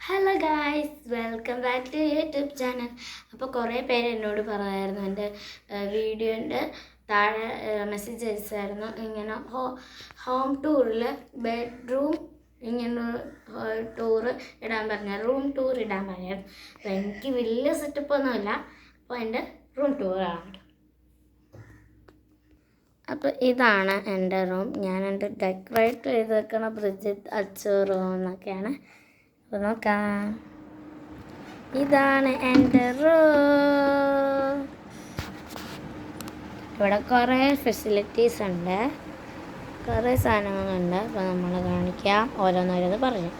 Hello guys, welcome back to YouTube channel. അപ്പോൾ കുറേ പേര് എന്നോട് പറയായിരുന്നു, എൻ്റെ വീഡിയോൻ്റെ താഴെ മെസ്സേജ് അയച്ചായിരുന്നു. ഇങ്ങനെ ഹോം ടൂറിൽ ബെഡ്റൂം ഇങ്ങനെ ടൂറ് ഇടാൻ പറഞ്ഞു, റൂം ടൂർ ഇടാൻ പറഞ്ഞായിരുന്നു. അപ്പോൾ എനിക്ക് വലിയ സെറ്റപ്പൊന്നുമില്ല, അപ്പോൾ എൻ്റെ റൂം ടൂറാണ്. അപ്പോൾ ഇതാണ് എൻ്റെ റൂം. ഞാൻ എൻ്റെ ഡെക്കറേറ്റ് ചെയ്ത് വെക്കണ ബ്രിജിത്ത് അച്ചു റൂം എന്നൊക്കെയാണ്. അപ്പോൾ നോക്കാം, ഇതാണ് എൻ്റെ റൂം. ഇവിടെ കുറേ ഫെസിലിറ്റീസ് ഉണ്ട്, കുറേ സാധനങ്ങളുണ്ട്. അപ്പോൾ നമ്മൾ കാണിക്കാം, ഓരോന്നോരോന്ന് പറഞ്ഞു.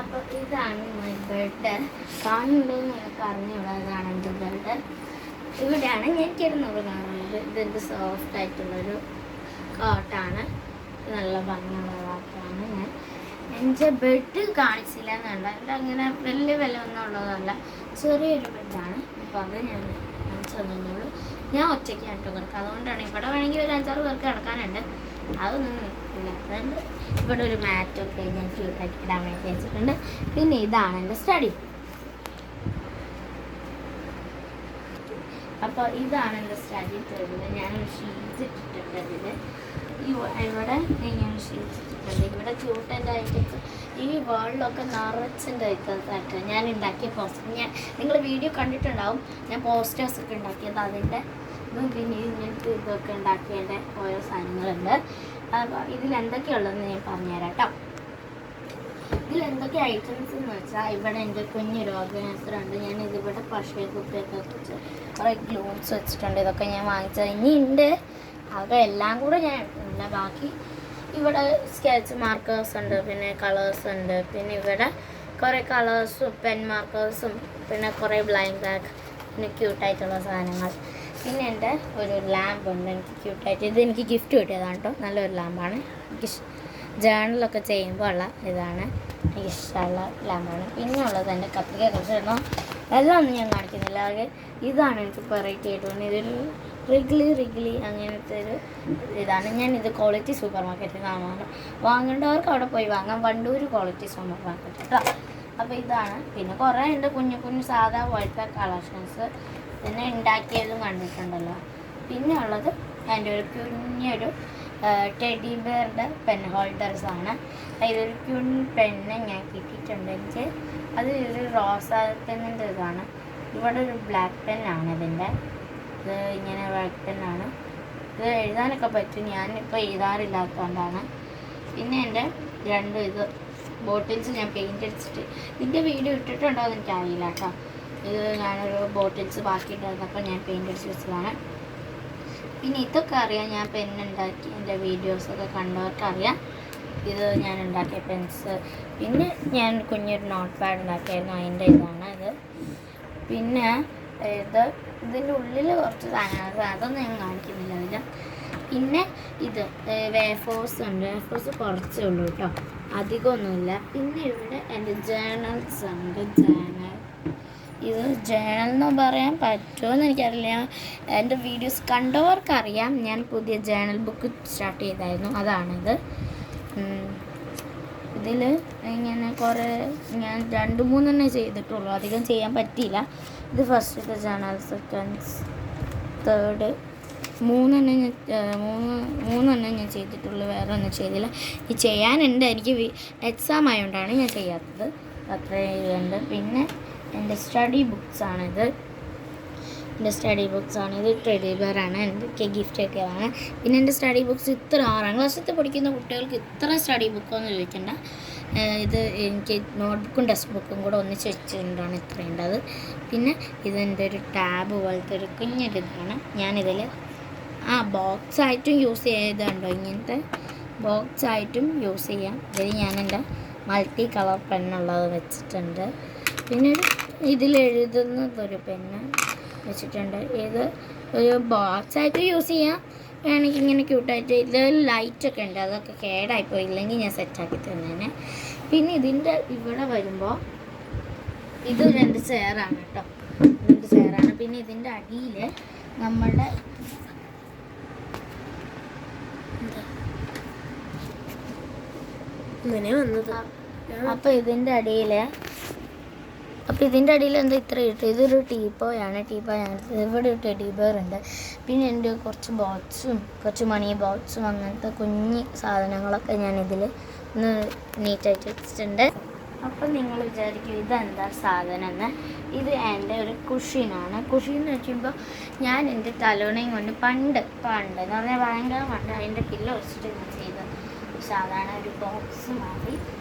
അപ്പോൾ ഇതാണ് മൈ ബെഡ്. കാണുന്നുണ്ടെന്ന് എനിക്ക് അറിഞ്ഞൂടാ. ഇതാണ് എൻ്റെ ബെഡ്. ഇവിടെയാണ് ഞാൻ കിടന്നുറങ്ങാറുള്ളത്. ഇതെന്ത് സോഫ്റ്റ് ആയിട്ടുള്ളൊരു കോട്ടാണ്, നല്ല ഭംഗിയുള്ള കോട്ടാണ്. ഞാൻ എൻ്റെ ബെഡ് കാണിച്ചില്ല എന്നല്ല, എൻ്റെ അങ്ങനെ വലിയ വില ഒന്നും ഉള്ളതല്ല, ചെറിയൊരു ബെഡാണ്. അപ്പോൾ അത് ഞാൻ കാണിച്ചു തന്നുള്ളൂ. ഞാൻ ഒറ്റയ്ക്കാണ് കേട്ടോ കിടക്കുക, അതുകൊണ്ടാണ്. ഇവിടെ വേണമെങ്കിൽ ഒരു 5-6 പേർക്ക് കിടക്കാനുണ്ട്, അതൊന്നും ഇല്ലാത്തതുകൊണ്ട് ഇവിടെ ഒരു മാറ്റൊക്കെ ഞാൻ ക്യൂട്ടാക്കി ഇടാൻ വേണ്ടി വെച്ചിട്ടുണ്ട്. പിന്നെ ഇതാണ് എൻ്റെ സ്റ്റഡി. അപ്പോൾ ഇതാണ് എൻ്റെ സ്റ്റഡി ടേബിൾ. ഞാനൊരു ഷീറ്റ് ഇട്ടിട്ടുണ്ട് അതിൽ. ഇവിടെ ഞാൻ ഷീറ്റ് ഇട്ടിട്ടുണ്ട്. ഇവിടെ ക്യൂട്ടൻ്റായിട്ട് ഈ വേൾഡിലൊക്കെ നിറച്ചിൻ്റെ ഐറ്റംസായിട്ട് ഞാൻ ഉണ്ടാക്കിയ പോസ്റ്റർ, നിങ്ങൾ വീഡിയോ കണ്ടിട്ടുണ്ടാവും. ഞാൻ പോസ്റ്റേഴ്സൊക്കെ ഉണ്ടാക്കിയത് അതിൻ്റെ ഇതും പിന്നെ ഇങ്ങനത്തെ ഇതൊക്കെ ഉണ്ടാക്കിയതിൻ്റെ ഓരോ സാധനങ്ങളുണ്ട്. അപ്പോൾ ഇതിലെന്തൊക്കെയുള്ളതെന്ന് ഞാൻ പറഞ്ഞുതരാം കേട്ടോ. ഇതിലെന്തൊക്കെ ഐറ്റംസ് എന്ന് വെച്ചാൽ, ഇവിടെ എൻ്റെ കുഞ്ഞൊരു ഓർഗനൈസർ ഉണ്ട്. ഞാൻ ഇതിവിടെ പശയെ കുപ്പിയൊക്കെ വെച്ച് കുറേ ഗ്ലൂസ് വെച്ചിട്ടുണ്ട്. ഇതൊക്കെ ഞാൻ വാങ്ങിച്ചത് ഇനിയുണ്ട്, അത് എല്ലാം കൂടെ ഞാൻ ഇട്ടില്ല. ബാക്കി ഇവിടെ സ്കെച്ച് മാർക്കേഴ്സ് ഉണ്ട്, പിന്നെ കളേഴ്സ് ഉണ്ട്, പിന്നെ ഇവിടെ കുറേ കളേഴ്സും പെൻ മാർക്കേഴ്സും, പിന്നെ കുറേ ബ്ലൈൻഡ് ബാഗ്, പിന്നെ ക്യൂട്ടായിട്ടുള്ള സാധനങ്ങൾ. പിന്നെ എൻ്റെ ഒരു ലാമ്പ് ഉണ്ട്, എനിക്ക് ക്യൂട്ടായിട്ട്. ഇത് എനിക്ക് ഗിഫ്റ്റ് കിട്ടിയതാണ് കേട്ടോ, നല്ലൊരു ലാമ്പാണ്. എനിക്ക് ജേണലൊക്കെ ചെയ്യുമ്പോൾ ഉള്ള ഇതാണ്, എനിക്ക് ഇഷ്ടമുള്ള ലാമ്പാണ്. പിന്നെ ഉള്ളത് എൻ്റെ കത്തിക കുറച്ചിടണം, എല്ലാം ഒന്നും ഞാൻ കാണിക്കുന്നില്ല. ആകെ ഇതാണ് എനിക്ക് വെറൈറ്റി ആയിട്ട് തോന്നി. ഇതൊരു റിഗ്ലി അങ്ങനത്തെ ഒരു ഇതാണ്. ഞാനിത് ക്വാളിറ്റി സൂപ്പർ മാർക്കറ്റിൽ നിന്നാണ് വാങ്ങേണ്ടവർക്ക് അവിടെ പോയി വാങ്ങാം, വണ്ടൂർ ക്വാളിറ്റി സൂപ്പർ മാർക്കറ്റ് കേട്ടോ. അപ്പോൾ ഇതാണ്. പിന്നെ കുറേ ഉണ്ട് കുഞ്ഞു സാധാ വൈറ്റ് പാക്ക് കളക്ഷൻസ്, പിന്നെ ഉണ്ടാക്കിയതും കണ്ടിട്ടുണ്ടല്ലോ. പിന്നെ ഉള്ളത് എൻ്റെ ഒരു കുഞ്ഞൊരു ടെഡി ബെയറിൻ്റെ പെൻ ഹോൾഡേഴ്സാണ്. ഇതൊരു കുഞ്ഞ് പെണ്ണ് ഞാൻ കിട്ടിയിട്ടുണ്ട് എനിക്ക്. അത് ഒരു റോസാ പെന്നിൻ്റെ ഇതാണ്. ഇവിടെ ഒരു ബ്ലാക്ക് പെന്നാണ് ഇതിൻ്റെ. ഇത് ഇങ്ങനെ ബ്ലാക്ക് പെന്നാണ്. ഇത് എഴുതാനൊക്കെ പറ്റും, ഞാനിപ്പോൾ എഴുതാറില്ലാത്തതുകൊണ്ടാണ്. പിന്നെ എൻ്റെ രണ്ട് ഇത് ബോട്ടിൽസ് ഞാൻ പെയിൻ്റ് അടിച്ചിട്ട്, ഇതിൻ്റെ വീഡിയോ ഇട്ടിട്ടുണ്ടോ എന്ന് എനിക്കറിയില്ല കേട്ടോ. ഇത് ഞാനൊരു ബോട്ടിൽസ് ബാക്കി ഉണ്ടായിരുന്നപ്പോൾ ഞാൻ പെയിൻ്റ് അടിച്ച് വെച്ചതാണ്. പിന്നെ ഇതൊക്കെ അറിയാം, ഞാൻ പെന്നുണ്ടാക്കി എൻ്റെ വീഡിയോസൊക്കെ കണ്ടവർക്കറിയാം ഇത് ഞാൻ ഉണ്ടാക്കിയ പെൻസ്. പിന്നെ ഞാൻ കുഞ്ഞൊരു നോട്ട് പാഡ് ഉണ്ടാക്കിയായിരുന്നു, അതിൻ്റെ ഇതാണ് ഇത്. പിന്നെ ഇതിൻ്റെ ഉള്ളിൽ കുറച്ച് സാധനങ്ങൾ, അതൊന്നും ഞാൻ കാണിക്കുന്നില്ല അതിൽ. പിന്നെ ഇത് വേഫേഴ്സ് ഉണ്ട്, വേഫേഴ്സ് കുറച്ചേ ഉള്ളൂ കേട്ടോ, അധികമൊന്നുമില്ല. പിന്നെ ഇവിടെ എൻ്റെ ജേണൽസ് ഉണ്ട്. ഇത് ജേണൽ എന്ന് പറയാൻ പറ്റുമോ എന്ന് എനിക്കറിയില്ല. എൻ്റെ വീഡിയോസ് കണ്ടവർക്കറിയാം, ഞാൻ പുതിയ ജേണൽ ബുക്ക് സ്റ്റാർട്ട് ചെയ്തായിരുന്നു, അതാണിത്. ഇതിൽ ഇങ്ങനെ കുറേ ഞാൻ 2-3 ചെയ്തിട്ടുള്ളൂ, അധികം ചെയ്യാൻ പറ്റിയില്ല. ഇത് ഫസ്റ്റത്തെ ജേണൽ, സെക്കൻഡ്സ്, തേർഡ്, മൂന്നെണ്ണം ഞാൻ ചെയ്തിട്ടുള്ളൂ, വേറെ ഒന്നും ചെയ്തില്ല. ഈ ചെയ്യാനുണ്ട്, എനിക്ക് എക്സാം ആയതുകൊണ്ടാണ് ഞാൻ ചെയ്യാത്തത്. അത്രയും ഉണ്ട്. പിന്നെ എൻ്റെ സ്റ്റഡി ബുക്സാണിത്. ടെഡി ബെയറാണ്, എനിക്ക് ഗിഫ്റ്റ് കിട്ടിയതാണ്. പിന്നെ എൻ്റെ സ്റ്റഡി ബുക്സ് ഇത്ര 6ാം ക്ലാസ്സിൽ പഠിക്കുന്ന കുട്ടികൾക്ക് ഇത്ര സ്റ്റഡി ബുക്കൊന്നും ചോദിക്കണ്ട. ഇത് എനിക്ക് നോട്ട്ബുക്കും ടെക്സ്റ്റ് ബുക്കും കൂടെ ഒന്നിച്ച് വെച്ചിട്ടുണ്ടാണ് ഇത്രയുണ്ടത്. പിന്നെ ഇതെൻ്റെ ഒരു ടാബ് പോലത്തെ ഒരു കുഞ്ഞൊരിതാണ്. ഞാനിതിൽ ബോക്സായിട്ടും യൂസ് ചെയ്തുണ്ടോ, ഇങ്ങനത്തെ ബോക്സായിട്ടും യൂസ് ചെയ്യാം. ഇതിൽ ഞാൻ എൻ്റെ മൾട്ടി കളർ പെന്നുള്ളത് വെച്ചിട്ടുണ്ട്. പിന്നെ ഇതിലെഴുതുന്നതൊരു പെന്ന് വെച്ചിട്ടുണ്ട്. ഇത് ഒരു ബോക്സായിട്ട് യൂസ് ചെയ്യാം, വേണമെങ്കിൽ ഇങ്ങനെ ക്യൂട്ടായിട്ട്. ഇതിൽ ലൈറ്റൊക്കെ ഉണ്ട്, അതൊക്കെ കേടായിപ്പോയി, ഇല്ലെങ്കിൽ ഞാൻ സെറ്റാക്കി തന്നേനെ. പിന്നെ ഇതിൻ്റെ ഇവിടെ വരുമ്പോൾ ഇത് 2 ചെയറാണ് കേട്ടോ, 2 ചെയറാണ്. പിന്നെ ഇതിൻ്റെ അടിയിൽ നമ്മുടെ ഇങ്ങനെ വന്നത് അപ്പോൾ ഇതിൻ്റെ അടിയിൽ എന്താ ഇത്ര ഇട്ട്, ഇതൊരു ടീപ്പോയാണ്. ഇവിടെ ഒരു ടെഡി ബെയർ ഉണ്ട്. പിന്നെ എൻ്റെ കുറച്ച് ബോക്സും കുറച്ച് മണി ബോക്സും അങ്ങനത്തെ കുഞ്ഞ് സാധനങ്ങളൊക്കെ ഞാനിതിൽ ഒന്ന് നീറ്റായിട്ട് വെച്ചിട്ടുണ്ട്. അപ്പം നിങ്ങൾ വിചാരിക്കും ഇതെന്താ സാധനം എന്ന്. ഇത് എൻ്റെ ഒരു കുഷീനാണ്. കുഷീൻ എന്ന് വെച്ചുമ്പോൾ ഞാൻ എൻ്റെ തലോണയും കൊണ്ട് പണ്ട് എന്ന് പറഞ്ഞാൽ ഭയങ്കര പണ്ട് അതിൻ്റെ പില്ലോ വെച്ചിട്ട് ഞാൻ ചെയ്ത സാധാരണ ഒരു ബോക്സ് മാറി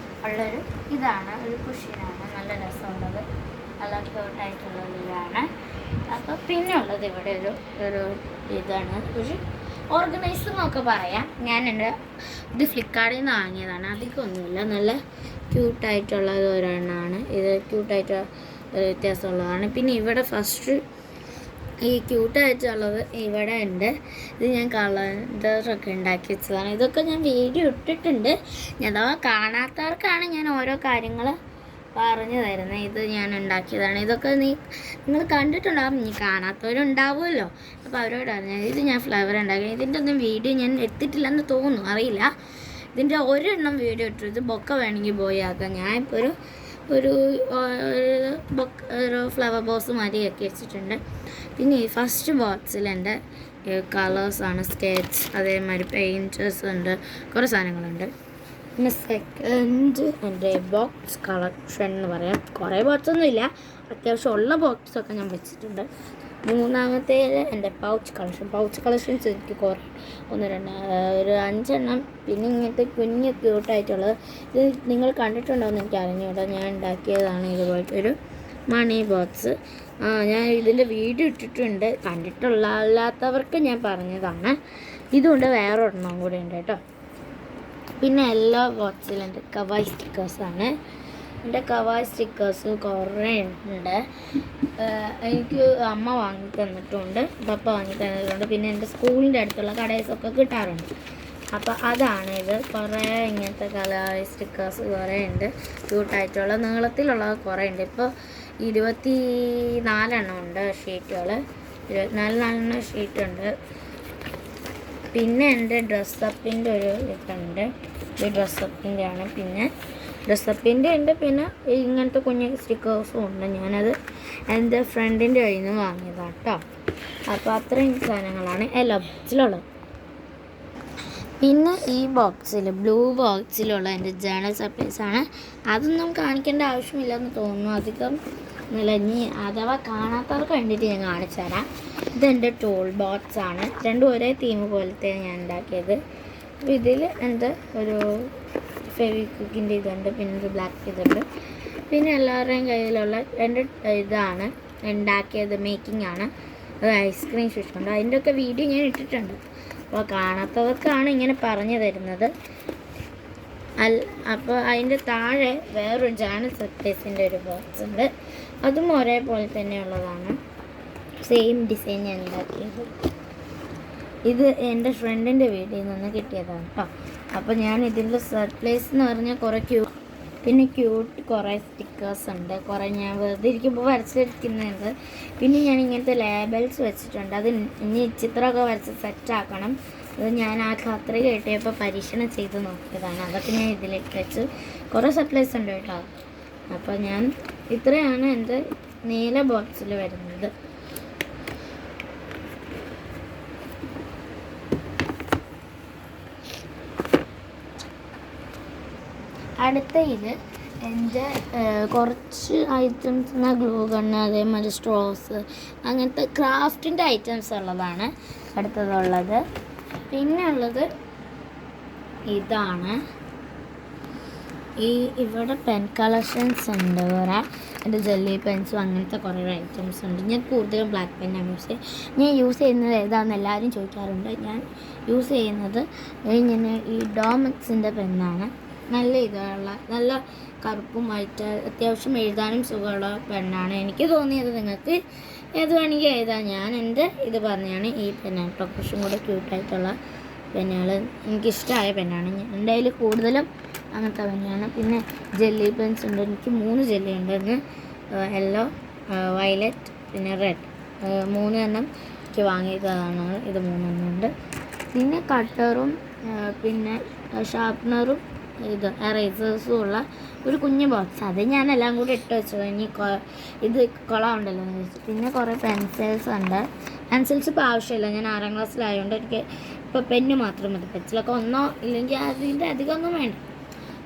ഉള്ളൊരു ഇതാണ്. ഒരു കുഷീനാണ്, നല്ല രസമുള്ളത്, നല്ല ക്യൂട്ടായിട്ടുള്ളത് ഇതാണ്. അപ്പോൾ പിന്നെ ഉള്ളത് ഇവിടെ ഒരു ഇതാണ്, ഒരു ഓർഗനൈസറെന്നൊക്കെ പറയാം. ഞാൻ എൻ്റെ ഇത് ഫ്ലിപ്കാർട്ടിൽ നിന്ന് വാങ്ങിയതാണ്. അധികമൊന്നുമില്ല, നല്ല ക്യൂട്ടായിട്ടുള്ളത് ഒരെണ്ണമാണ് ഇത്. ക്യൂട്ടായിട്ട് വ്യത്യാസമുള്ളതാണ്. പിന്നെ ഇവിടെ ഫസ്റ്റ് ഈ ക്യൂട്ടായിട്ടുള്ളത് ഇവിടെ ഉണ്ട്. ഇത് ഞാൻ കളണ്ടറൊക്കെ ഉണ്ടാക്കി വെച്ചതാണ്. ഇതൊക്കെ ഞാൻ വീഡിയോ ഇട്ടിട്ടുണ്ട്. അഥവാ കാണാത്തവർക്കാണ് ഞാൻ ഓരോ കാര്യങ്ങൾ പറഞ്ഞു തരുന്നത്. ഇത് ഞാൻ ഉണ്ടാക്കിയതാണ്. ഇതൊക്കെ നിങ്ങൾ കണ്ടിട്ടുണ്ടാവും, ഇനി കാണാത്തവരുണ്ടാവുമല്ലോ. അപ്പോൾ അവരോട് പറഞ്ഞത് ഇത് ഞാൻ ഫ്ലവർ ഉണ്ടാക്കി. ഇതിൻ്റെ ഒന്നും വീഡിയോ ഞാൻ എടുത്തിട്ടില്ലെന്ന് തോന്നുന്നു, അറിയില്ല. ഇതിൻ്റെ ഒരെണ്ണം വീഡിയോ ഇട്ടു. ഇത് ബൊക്ക വേണമെങ്കിൽ പോയി ആക്കാം. ഞാനിപ്പോൾ ഒരു ഫ്ലവർ ബോക്സ് മാതിരിയാക്കി വെച്ചിട്ടുണ്ട്. പിന്നെ ഈ ഫസ്റ്റ് ബോക്സിൽ എൻ്റെ കളേഴ്സാണ്, സ്കെച്ച്, അതേമാതിരി പെയിൻറ്റേഴ്സ് ഉണ്ട്, കുറേ സാധനങ്ങളുണ്ട്. പിന്നെ സെക്കൻഡ് എൻ്റെ ബോക്സ് കളക്ഷൻ എന്ന് പറയാം. കുറേ ബോക്സൊന്നുമില്ല, അത്യാവശ്യം ഉള്ള ബോക്സൊക്കെ ഞാൻ വെച്ചിട്ടുണ്ട്. മൂന്നാമത്തേൽ എൻ്റെ പൗച്ച് കളക്ഷൻസ് എനിക്ക് കുറേ ഒരു 5 എണ്ണം. പിന്നെ ഇങ്ങനത്തെ കുഞ്ഞ് ക്യൂട്ടായിട്ടുള്ളത് ഇത് നിങ്ങൾ കണ്ടിട്ടുണ്ടോയെന്ന് എനിക്ക് അറിഞ്ഞൂടാ. ഞാൻ ഉണ്ടാക്കിയതാണ് ഇതുപോലത്തെ ഒരു മണി ബോക്സ്. ഞാൻ ഇതിൻ്റെ വീഡിയോ ഇട്ടിട്ടുണ്ട്. കണ്ടിട്ടുള്ളല്ലാത്തവർക്ക് ഞാൻ പറഞ്ഞതാണ്. ഇതുകൊണ്ട് വേറെ ഒരെണ്ണം കൂടെ ഉണ്ട് കേട്ടോ. പിന്നെ എല്ലാ ബോക്സിലും എൻ്റെ കവായ് സ്റ്റിക്കേഴ്സാണ്. എൻ്റെ കവായ് സ്റ്റിക്കേഴ്സ് കുറേ ഉണ്ട്. എനിക്ക് അമ്മ വാങ്ങി തന്നിട്ടുണ്ട്, പപ്പ വാങ്ങി തന്നിട്ടുണ്ട്. പിന്നെ എൻ്റെ സ്കൂളിൻ്റെ അടുത്തുള്ള കടയിലൊക്കെ കിട്ടാറുണ്ട്. അപ്പോൾ അതാണ് ഇത്. കുറേ ഇങ്ങനത്തെ കവായ് സ്റ്റിക്കേഴ്സ് കുറേ ഉണ്ട്. ക്യൂട്ടായിട്ടുള്ള നീളത്തിലുള്ളത് കുറേ ഉണ്ട്. ഇപ്പോൾ 24 എണ്ണം ഉണ്ട് ഷീറ്റുകൾ. 24 ഷീറ്റുണ്ട്. പിന്നെ എൻ്റെ ഡ്രസ്സപ്പിൻ്റെ ഒരു ഇതുണ്ട്. ഇത് ഡ്രസ്സപ്പിൻ്റെയാണ്. പിന്നെ ഡ്രസ്സപ്പിൻ്റെ ഉണ്ട്. പിന്നെ ഇങ്ങനത്തെ കുഞ്ഞ് സ്റ്റിക്കേഴ്സും ഉണ്ട്. ഞാനത് എൻ്റെ ഫ്രണ്ടിൻ്റെ കയ്യിൽ നിന്ന് വാങ്ങിയതാണ് കേട്ടോ. അപ്പോൾ അത്രയും സാധനങ്ങളാണ് എല്ലാ ബോക്സിലുള്ളത്. പിന്നെ ഈ ബോക്സിൽ ബ്ലൂ ബോക്സിലുള്ള എൻ്റെ ജേണൽ സപ്ലൈസാണ്. അതൊന്നും കാണിക്കേണ്ട ആവശ്യമില്ലെന്ന് തോന്നുന്നു. അധികം ഇനി അഥവാ കാണാത്തവർക്ക് വേണ്ടിയിട്ട് ഞാൻ കാണിച്ചു തരാം. ഇതെൻ്റെ ടൂൾ ബോക്സാണ്. രണ്ടും ഒരേ തീം പോലത്തെ ഞാൻ ഉണ്ടാക്കിയത്. അപ്പോൾ ഇതിൽ എൻ്റെ ഒരു ഫെവിക്വിക്കിൻ്റെ ഇതുണ്ട്, പിന്നെ ഒരു ബ്ലാക്ക് ഇതുണ്ട്. പിന്നെ എല്ലാവരുടെയും കയ്യിലുള്ള എൻ്റെ ഇതാണ് ഉണ്ടാക്കിയത്, മേക്കിംഗ് ആണ്. അത് ഐസ്ക്രീം ഷൂട്ടുണ്ട്. അതിൻ്റെയൊക്കെ വീഡിയോ ഞാൻ ഇട്ടിട്ടുണ്ട്. അപ്പോൾ കാണാത്തവർക്കാണ് ഇങ്ങനെ പറഞ്ഞു തരുന്നത്. അപ്പോൾ അതിൻ്റെ താഴെ വേറൊരു ജേണൽ സപ്ലൈസിൻ്റെ ഒരു ബോക്സ് ഉണ്ട്. അതും ഒരേപോലെ തന്നെയുള്ളതാണ്, സെയിം ഡിസൈൻ ഞാൻ ഉണ്ടാക്കിയത്. ഇത് എൻ്റെ ഫ്രണ്ടിൻ്റെ വീട്ടിൽ നിന്ന് കിട്ടിയതാണ് കേട്ടോ. അപ്പോൾ ഞാൻ ഇതിൻ്റെ സർപ്രൈസ് എന്ന് പറഞ്ഞാൽ പിന്നെ ക്യൂട്ട് കുറേ സ്റ്റിക്കേഴ്സ് ഉണ്ട്. കുറേ ഞാൻ വെറുതെ ഇരിക്കുമ്പോൾ വരച്ചിരിക്കുന്നുണ്ട്. പിന്നെ ഞാൻ ഇങ്ങനത്തെ ലേബൽസ് വെച്ചിട്ടുണ്ട്. അത് ഇനി ചിത്രമൊക്കെ വരച്ച് സെറ്റാക്കണം. അത് ഞാൻ ആ കത്രിക കിട്ടിയപ്പോൾ പരീക്ഷണം ചെയ്ത് നോക്കിയതാണ്. അതൊക്കെ ഞാൻ ഇതിലേക്ക് വെച്ച് കുറേ സർപ്രൈസ് ഉണ്ട് കേട്ടോ. അപ്പോൾ ഞാൻ ഇത്രയാണ് എൻ്റെ നീല ബോക്സിൽ വരുന്നത്. അടുത്ത ഇത് എൻ്റെ കുറച്ച് ഐറ്റംസ് ഗ്ലൂ ഗണ്ണ്, അതേമാതിരി സ്ട്രോസ്, അങ്ങനത്തെ ക്രാഫ്റ്റിൻ്റെ ഐറ്റംസ് ഉള്ളതാണ് അടുത്തതുള്ളത്. പിന്നെ ഉള്ളത് ഇതാണ്. ഇവിടെ പെൻ കളക്ഷൻസ് ഉണ്ട്. കുറേ എൻ്റെ ജെല്ലി പെൻസും അങ്ങനത്തെ കുറേ ഐറ്റംസ് ഉണ്ട്. ഞാൻ കൂടുതലും ബ്ലാക്ക് പെന്നാണ് യൂസ് ചെയ്യുന്നത്. ഞാൻ യൂസ് ചെയ്യുന്നത് ഏതാണെന്ന് എല്ലാവരും ചോദിക്കാറുണ്ട്. ഞാൻ യൂസ് ചെയ്യുന്നത് ഇങ്ങനെ ഈ ഡോമെക്സിൻ്റെ പെന്നാണ്. നല്ല ഇതുള്ള നല്ല കറുപ്പുമായിട്ട് അത്യാവശ്യം എഴുതാനും സുഖമുള്ള പെണ്ണാണ് എനിക്ക് തോന്നിയത്. നിങ്ങൾക്ക് ഏത് വേണമെങ്കിൽ എഴുതാം. ഞാൻ എൻ്റെ ഇത് പറഞ്ഞാണ് ഈ പെന്നാണ് കേട്ടോ. കുറച്ചും കൂടെ ക്യൂട്ടായിട്ടുള്ള പെന്നുകൾ എനിക്കിഷ്ടമായ പെന്നാണ്. എൻ്റെ കയ്യിൽ കൂടുതലും അങ്ങനത്തെ പെന്നാണ്. പിന്നെ ജെല്ലി പെൻസ് ഉണ്ട്. എനിക്ക് 3 ജെല്ലി ഉണ്ട്. ഒന്ന് യെല്ലോ, വയലറ്റ്, പിന്നെ റെഡ്. 3 എണ്ണം എനിക്ക് വാങ്ങിയതാണ്. ഇത് 3 എണ്ണം ഉണ്ട്. പിന്നെ കട്ടറും പിന്നെ ഷാർപ്നറും ഇത് എറേസേഴ്സും ഉള്ള ഒരു കുഞ്ഞു ബോക്സ്. അത് ഞാനെല്ലാം കൂടി ഇട്ട് വെച്ചത്. ഇനി ഇത് കുളം ഉണ്ടല്ലോ എന്ന് വെച്ചു. പിന്നെ കുറേ പെൻസിൽസ് ഉണ്ട്. പെൻസിൽസ് ഇപ്പോൾ ആവശ്യമില്ല, ഞാൻ 6ാം ക്ലാസ്സിലായതുകൊണ്ട് എനിക്ക് ഇപ്പോൾ പെന്ന് മാത്രം മതി. പെൻസിലൊക്കെ ഒന്നോ ഇല്ലെങ്കിൽ അതിൻ്റെ അധികമൊന്നും വേണ്ട.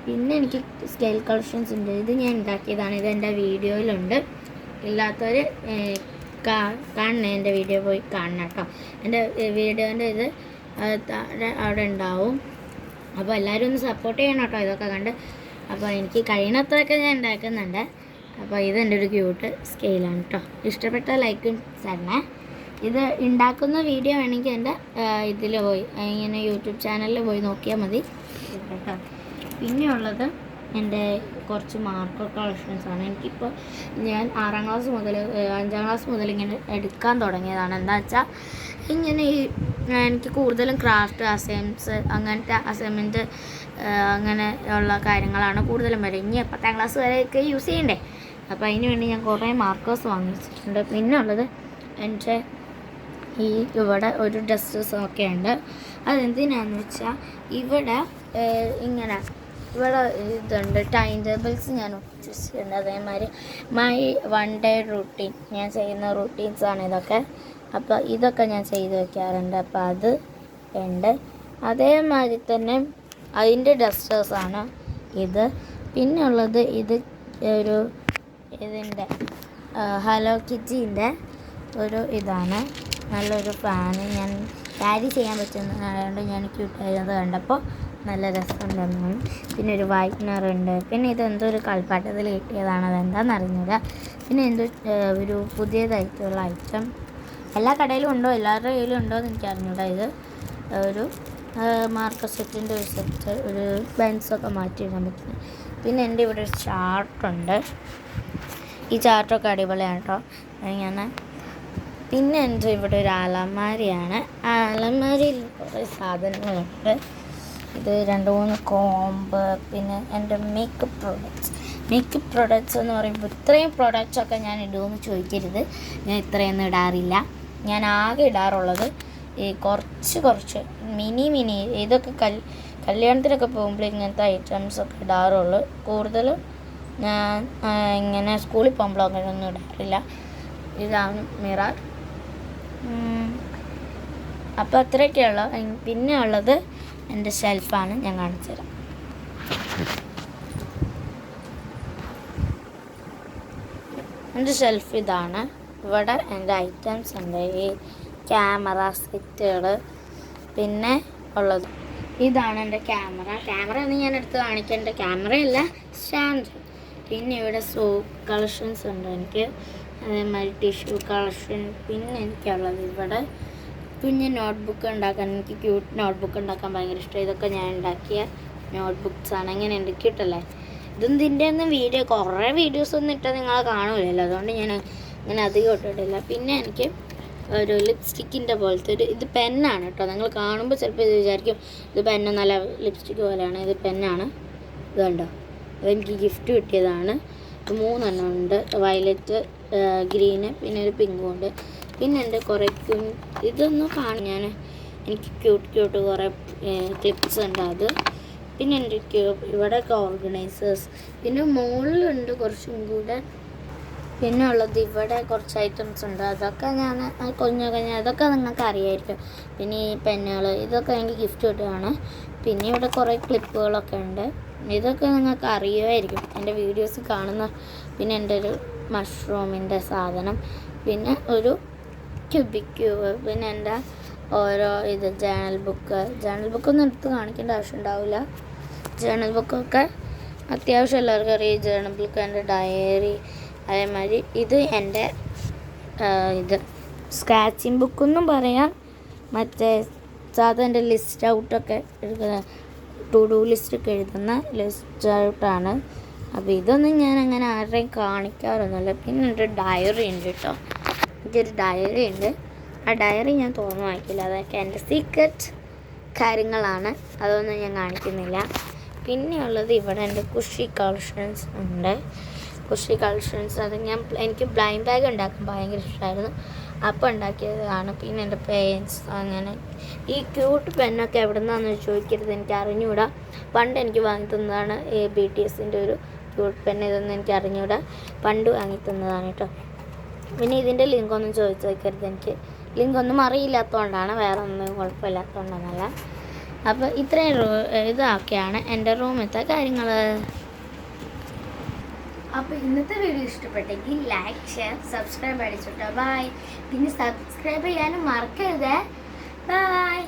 പിന്നെ എനിക്ക് സ്കെയിൽ കളക്ഷൻസ് ഉണ്ട്. ഇത് ഞാൻ ഉണ്ടാക്കിയതാണ്. ഇത് എൻ്റെ വീഡിയോയിലുണ്ട്. ഇല്ലാത്തവർ കാണണേ, എൻ്റെ വീഡിയോ പോയി കാണണം കേട്ടോ. എൻ്റെ വീഡിയോൻ്റെ ഇത് അവിടെ ഉണ്ടാവും. അപ്പോൾ എല്ലാവരും ഒന്ന് സപ്പോർട്ട് ചെയ്യണം കേട്ടോ ഇതൊക്കെ കണ്ട്. അപ്പോൾ എനിക്ക് കഴിയണത്രയൊക്കെ ഞാൻ ഉണ്ടാക്കുന്നുണ്ട്. അപ്പോൾ ഇതെൻ്റെ ഒരു ക്യൂട്ട് സ്കെയിലാണ് കേട്ടോ. ഇഷ്ടപ്പെട്ട ലൈക്കും തരണേ. ഇത് ഉണ്ടാക്കുന്ന വീഡിയോ വേണമെങ്കിൽ എൻ്റെ ഇതിൽ പോയി ഇങ്ങനെ യൂട്യൂബ് ചാനലിൽ പോയി നോക്കിയാൽ മതി കേട്ടോ. പിന്നെയുള്ളത് എൻ്റെ കുറച്ച് മാർക്കർ കളക്ഷൻസാണ്. എനിക്കിപ്പോൾ ഞാൻ 6ാം ക്ലാസ് മുതൽ 5ാം ക്ലാസ് മുതൽ ഇങ്ങനെ എടുക്കാൻ തുടങ്ങിയതാണ്. എന്താ വെച്ചാൽ ഇങ്ങനെ എനിക്ക് കൂടുതലും ക്രാഫ്റ്റ് അങ്ങനത്തെ അസൈൻമെൻറ്റ് അങ്ങനെ ഉള്ള കാര്യങ്ങളാണ് കൂടുതലും വരെ. ഇനി 10ാം ക്ലാസ് വരെയൊക്കെ യൂസ് ചെയ്യണ്ടേ. അപ്പോൾ അതിന് വേണ്ടി ഞാൻ കുറേ മാർക്കേഴ്സ് വാങ്ങിച്ചിട്ടുണ്ട്. പിന്നെ ഉള്ളത് എൻ്റെ ഇവിടെ ഒരു ഡസ്റ്റേഴ്സൊക്കെ ഉണ്ട്. അതെന്തിനാന്ന് വെച്ചാൽ ഇവിടെ ഇങ്ങനെ ഇവിടെ ഇതുണ്ട്, ടൈം ടേബിൾസ് ഞാൻ ഒട്ടിച്ചിട്ടുണ്ട്. അതേമാതിരി മൈ 1 ഡേ റൂട്ടീൻ, ഞാൻ ചെയ്യുന്ന റൂട്ടീൻസാണ് ഇതൊക്കെ. അപ്പോൾ ഇതൊക്കെ ഞാൻ ചെയ്ത് വയ്ക്കാറുണ്ട്. അപ്പോൾ അത് ഉണ്ട്. അതേമാതിരി തന്നെ അതിൻ്റെ ഡസ്റ്റേഴ്സാണ് ഇത്. പിന്നെ ഉള്ളത് ഇത് ഒരു ഇതിൻ്റെ ഹലോ കിറ്റീൻ്റെ ഒരു ഇതാണ്. നല്ലൊരു ഫാന്, ഞാൻ ക്യാരി ചെയ്യാൻ പറ്റുന്നതുകൊണ്ട് ഞാൻ ക്യൂട്ടായത് കണ്ടപ്പോൾ നല്ല രസമുണ്ടെന്നു. പിന്നെ ഒരു വൈറ്റ്നർ ഉണ്ട്. പിന്നെ ഇതെന്തോ ഒരു കളിപ്പാട്ടത്തിൽ കിട്ടിയതാണ്, അതെന്താണെന്ന് അറിഞ്ഞില്ല. പിന്നെ എന്തോ ഒരു പുതിയതായിട്ടുള്ള ഐറ്റം എല്ലാ കടയിലും ഉണ്ടോ, എല്ലാവരുടെ കയ്യിലും ഉണ്ടോ എന്ന് എനിക്ക് അറിഞ്ഞൂടാ. ഇത് ഒരു മാർക്കർ സെറ്റിൻ്റെ ഒരു സെറ്റ്, ഒരു ബെൻസൊക്കെ മാറ്റിയിടാൻ പറ്റുന്നത്. പിന്നെ എൻ്റെ ഇവിടെ ഒരു ചാർട്ടുണ്ട്. ഈ ചാർട്ടൊക്കെ അടിപൊളിയാണ് കേട്ടോ. ഞാൻ പിന്നെ എൻ്റെ ഇവിടെ ഒരു അലമാരിയാണ്. ആ അലമാരിയിൽ കുറേ സാധനങ്ങളുണ്ട്. ഇത് 2-3 കോമ്പ്. പിന്നെ എൻ്റെ മേക്കപ്പ് പ്രൊഡക്ട്സ് എന്ന് പറയുമ്പോൾ ഇത്രയും പ്രൊഡക്ട്സൊക്കെ ഞാൻ ഇടുമെന്ന് ചോദിക്കരുത്. ഞാൻ ഇത്രയൊന്നും ഇടാറില്ല. ഞാൻ ആകെ ഇടാറുള്ളത് ഈ കുറച്ച് മിനി ഇതൊക്കെ കല്യാണത്തിനൊക്കെ പോകുമ്പോൾ ഇങ്ങനത്തെ ഐറ്റംസൊക്കെ ഇടാറുള്ളൂ. കൂടുതലും ഞാൻ ഇങ്ങനെ സ്കൂളിൽ പോകുമ്പോഴോ അങ്ങനെയൊന്നും ഇടാറില്ല. ഇതാണ് മിറർ. അപ്പോൾ അത്രയൊക്കെയുള്ള. പിന്നെ ഉള്ളത് എൻ്റെ ഷെൽഫാണ്, ഞാൻ കാണിച്ചു തരാം. എൻ്റെ ഷെൽഫ് ഇതാണ്. ഇവിടെ എൻ്റെ ഐറ്റംസ് ഉണ്ട്, ഈ ക്യാമറ സെറ്റുകൾ. പിന്നെ ഉള്ളത് ഇതാണ് എൻ്റെ ക്യാമറ എന്ന് ഞാൻ എടുത്ത് കാണിക്കേണ്ട ക്യാമറയല്ല, സ്റ്റാൻഡ്. പിന്നെ ഇവിടെ സോപ്പ് കളക്ഷൻസ് ഉണ്ട് എനിക്ക്. അതേമാതിരി ടിഷ്യൂ കളക്ഷൻ. പിന്നെ എനിക്കുള്ളത് ഇവിടെ കുഞ്ഞ് നോട്ട്ബുക്ക് ഉണ്ടാക്കാൻ, എനിക്ക് ക്യൂട്ട് നോട്ട്ബുക്ക് ഉണ്ടാക്കാൻ ഭയങ്കര ഇഷ്ടം. ഇതൊക്കെ ഞാൻ ഉണ്ടാക്കിയ നോട്ട്ബുക്സാണ്. എങ്ങനെയുണ്ട്, ക്യൂട്ടല്ലേ? ഇതിൻ്റെ ഒന്നും കുറേ വീഡിയോസൊന്നും ഇട്ടാൽ നിങ്ങൾ കാണൂലല്ലോ, അതുകൊണ്ട് ഞാൻ അങ്ങനെ അധികം ഇട്ടിട്ടില്ല. പിന്നെ എനിക്ക് ഒരു ലിപ്സ്റ്റിക്കിൻ്റെ പോലത്തെ ഇത് പെന്നാണ് കേട്ടോ. നിങ്ങൾ കാണുമ്പോൾ ചിലപ്പോൾ ഇത് വിചാരിക്കും ഇത് പെന്ന്, നല്ല ലിപ്സ്റ്റിക്ക് പോലെയാണ്. ഇത് പെന്നാണ്. ഇത് കണ്ടോ, അതെനിക്ക് ഗിഫ്റ്റ് കിട്ടിയതാണ്. 3 എണ്ണം ഉണ്ട്, വയലറ്റ്, ഗ്രീന്, പിന്നെ ഒരു പിങ്കും ഉണ്ട്. പിന്നെ എൻ്റെ കുറേ ഇതൊന്നും എനിക്ക് ക്യൂട്ട് കുറേ ക്ലിപ്സ് ഉണ്ട്. അത് പിന്നെ എൻ്റെ ഇവിടെയൊക്കെ ഓർഗനൈസേഴ്സ്. പിന്നെ മുകളിലുണ്ട് കുറച്ചും കൂടെ. പിന്നെ ഉള്ളത് ഇവിടെ കുറച്ച് ഐറ്റംസ് ഉണ്ട്. അതൊക്കെ ഞാൻ അതൊക്കെ നിങ്ങൾക്ക് അറിയായിരിക്കും. പിന്നെ ഈ പെന്നുകൾ, ഇതൊക്കെ എനിക്ക് ഗിഫ്റ്റ് കിട്ടുകയാണ്. പിന്നെ ഇവിടെ കുറേ ക്ലിപ്പുകളൊക്കെ ഉണ്ട്. ഇതൊക്കെ നിങ്ങൾക്ക് അറിയുമായിരിക്കും എൻ്റെ വീഡിയോസ് കാണുന്ന. പിന്നെ എൻ്റെ ഒരു മഷ്റൂമിൻ്റെ സാധനം. പിന്നെ ഒരു ക്യൂബ്. പിന്നെ എൻ്റെ ഓരോ ജേണൽ ബുക്കൊന്നും എടുത്ത് കാണിക്കേണ്ട ആവശ്യം ഉണ്ടാവില്ല. ജേണൽ ബുക്കൊക്കെ അത്യാവശ്യം എല്ലാവർക്കും അറിയാം. ജേണൽ ബുക്ക്, എൻ്റെ ഡയറി. അതേമാതിരി ഇത് എൻ്റെ സ്ക്രാച്ചിങ് ബുക്കെന്നും പറയാം. മറ്റേ സാധാരണ എൻ്റെ ലിസ്റ്റ് ഔട്ടൊക്കെ എടുക്കുന്ന ടു ഡു ലിസ്റ്റൊക്കെ എഴുതുന്ന ലിസ്റ്റ് ഔട്ടാണ്. അപ്പോൾ ഇതൊന്നും ഞാൻ അങ്ങനെ ആരുടെയും കാണിക്കാറൊന്നുമില്ല. പിന്നെ എൻ്റെ ഡയറി ഉണ്ട് കേട്ടോ. എനിക്കൊരു ഡയറി ഉണ്ട്. ആ ഡയറി ഞാൻ തുറന്നു വായിക്കില്ല, അതൊക്കെ എൻ്റെ സീക്രട്ട് കാര്യങ്ങളാണ്. അതൊന്നും ഞാൻ കാണിക്കുന്നില്ല. പിന്നെയുള്ളത് ഇവിടെ എൻ്റെ കുഷി കളക്ഷൻസ് ഉണ്ട്. അത് എനിക്ക് ബ്ലൈൻഡ് ബാഗ് ഉണ്ടാക്കാൻ ഭയങ്കര ഇഷ്ടമായിരുന്നു. അപ്പം ഉണ്ടാക്കിയതാണ്. പിന്നെ എൻ്റെ പേരൻസ് അങ്ങനെ. ഈ ക്യൂട്ട് പെന്നൊക്കെ എവിടെ നിന്നാന്ന് ചോദിക്കരുത്, എനിക്ക് അറിഞ്ഞുകൂടാ. പണ്ട് എനിക്ക് വാങ്ങി തന്നതാണ് BTSൻ്റെ ഒരു ക്യൂട്ട് പെൻ. ഇതൊന്നും എനിക്ക് അറിഞ്ഞുകൂടാ, പണ്ട് വാങ്ങി തന്നതാണ് കേട്ടോ. പിന്നെ ഇതിൻ്റെ ലിങ്കൊന്നും ചോദിച്ചു വയ്ക്കരുത്, എനിക്ക് ലിങ്കൊന്നും അറിയില്ലാത്തതുകൊണ്ടാണ്, വേറെ ഒന്നും കുഴപ്പമില്ലാത്തതുകൊണ്ടൊന്നല്ല. അപ്പോൾ ഇത്രയും ഇതൊക്കെയാണ് എൻ്റെ റൂമിലത്തെ കാര്യങ്ങൾ. അപ്പോൾ ഇന്നത്തെ വീഡിയോ ഇഷ്ടപ്പെട്ടെങ്കിൽ ലൈക്ക്, ഷെയർ, സബ്സ്ക്രൈബ് അടിച്ചോട്ടോ. ബൈ. പിന്നെ സബ്സ്ക്രൈബ് ചെയ്യാനും മറക്കരുത്. ബൈ.